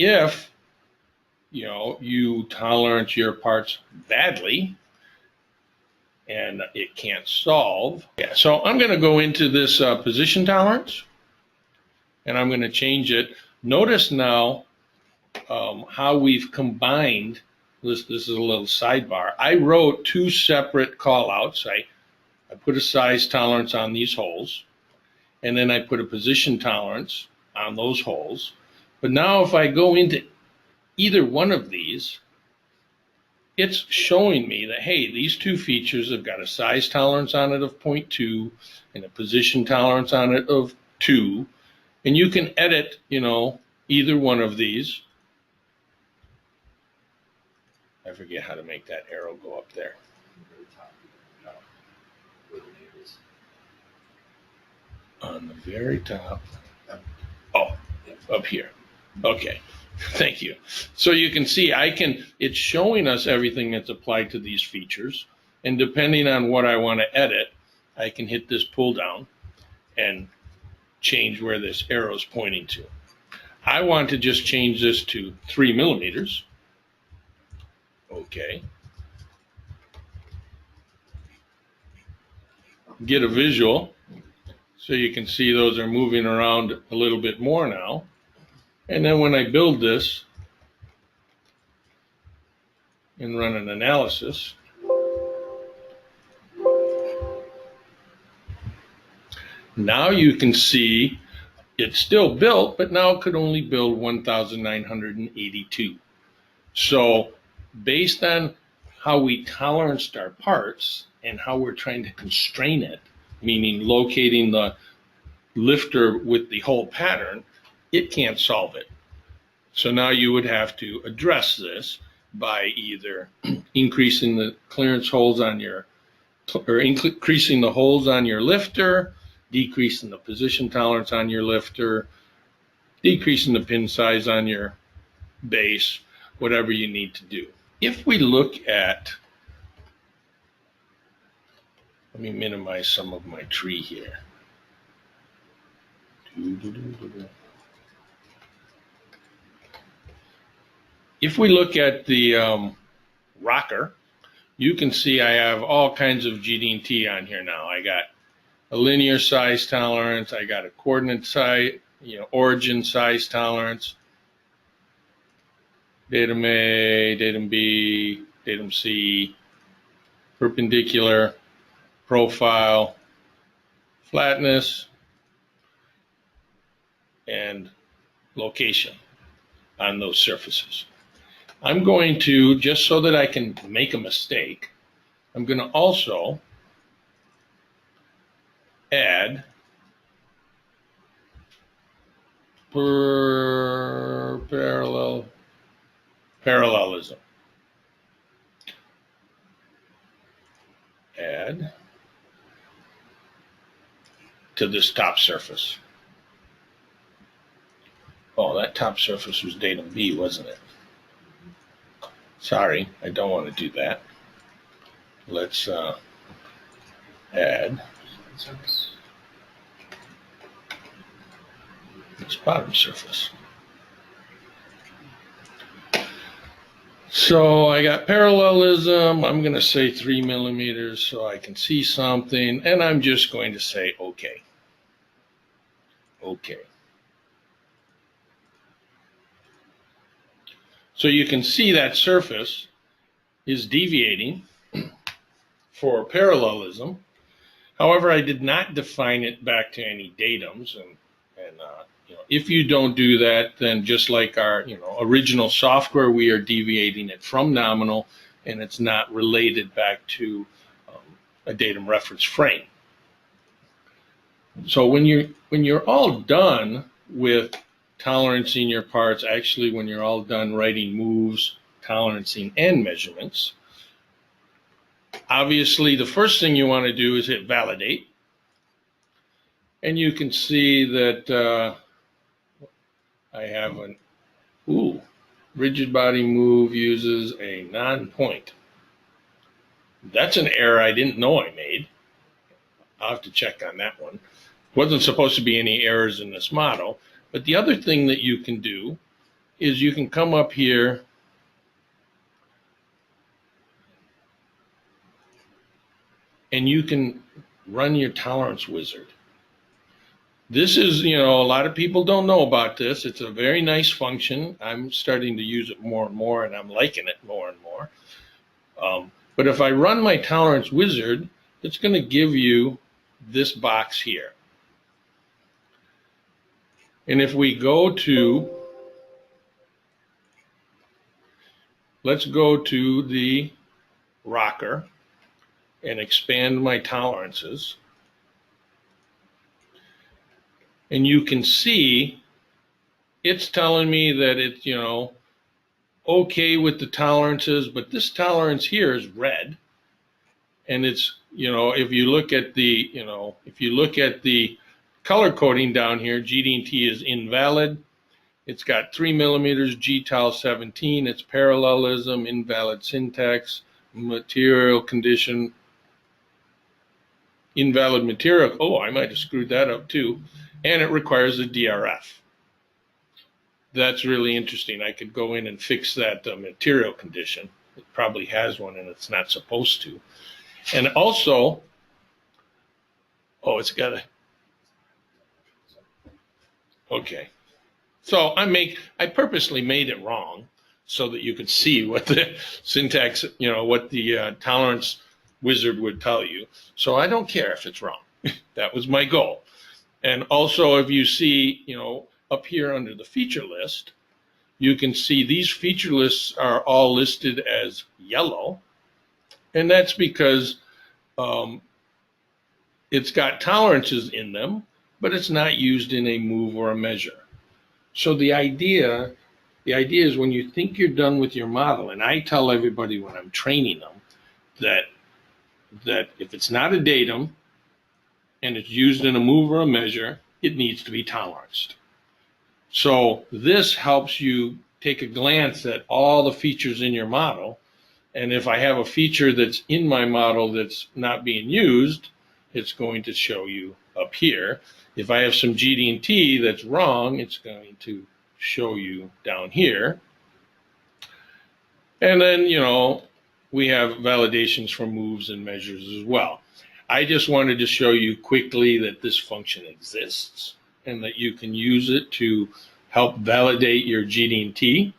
if you tolerance your parts badly and it can't solve. Yeah, so I'm going to go into this position tolerance, and I'm going to change it. Notice now how we've combined this. This is a little sidebar. I wrote two separate callouts. I put a size tolerance on these holes, and then I put a position tolerance on those holes. But now if I go into either one of these, it's showing me that, hey, these two features have got a size tolerance on it of 0.2 and a position tolerance on it of 2. And you can edit, either one of these. I forget how to make that arrow go up there. On the very top. Oh, up here. Okay. Thank you. So you can see it's showing us everything that's applied to these features. And depending on what I want to edit, I can hit this pull down and change where this arrow is pointing to. I want to just change this to 3 millimeters. Okay. Get a visual so you can see those are moving around a little bit more now. And then when I build this and run an analysis, now you can see it's still built, but now it could only build 1,982. So based on how we toleranced our parts and how we're trying to constrain it, meaning locating the lifter with the whole pattern, it can't solve it. So now you would have to address this by either increasing the clearance holes on increasing the holes on your lifter, decreasing the position tolerance on your lifter, decreasing the pin size on your base, whatever you need to do. If we look at, let me minimize some of my tree here. If we look at the rocker, you can see I have all kinds of GD&T on here now. I got a linear size tolerance, I got a coordinate size, origin size tolerance, datum A, datum B, datum C, perpendicular, profile, flatness, and location on those surfaces. I'm going to, just so that I can make a mistake, I'm going to also add parallelism. Add to this top surface. Oh, that top surface was datum B, wasn't it? Sorry, I don't want to do that. Let's add this bottom surface. So I got parallelism. I'm going to say 3 millimeters so I can see something, and I'm just going to say okay. Okay. So you can see that surface is deviating for parallelism. However, I did not define it back to any datums, and if you don't do that, then just like our original software, we are deviating it from nominal, and it's not related back to a datum reference frame. So when you're all done with tolerancing your parts, actually when you're all done writing moves, tolerancing, and measurements, obviously the first thing you want to do is hit validate. And you can see that I have an, rigid body move uses a non-point. That's an error I didn't know I made. I'll have to check on that one. Wasn't supposed to be any errors in this model. But the other thing that you can do is you can come up here and you can run your tolerance wizard. This is, a lot of people don't know about this. It's a very nice function. I'm starting to use it more and more, and I'm liking it more and more. But if I run my tolerance wizard, it's going to give you this box here. And if we go to, let's go to the rocker and expand my tolerances. And you can see it's telling me that it's, okay with the tolerances, but this tolerance here is red. And it's, if you look at the color coding down here, GD&T is invalid. It's got 3 millimeters, GTOL 17. It's parallelism, invalid syntax, material condition, invalid material. Oh, I might have screwed that up too. And it requires a DRF. That's really interesting. I could go in and fix that material condition. It probably has one and it's not supposed to. And also, it's got a, okay. So I purposely made it wrong so that you could see what the syntax, what the tolerance wizard would tell you. So I don't care if it's wrong. That was my goal. And also, if you see, up here under the feature list, you can see these feature lists are all listed as yellow. And that's because it's got tolerances in them, but it's not used in a move or a measure. So the idea is when you think you're done with your model, and I tell everybody when I'm training them that if it's not a datum and it's used in a move or a measure, it needs to be toleranced. So this helps you take a glance at all the features in your model. And if I have a feature that's in my model that's not being used, it's going to show you up here. If I have some GD&T that's wrong, it's going to show you down here. And then, we have validations for moves and measures as well. I just wanted to show you quickly that this function exists and that you can use it to help validate your GD&T.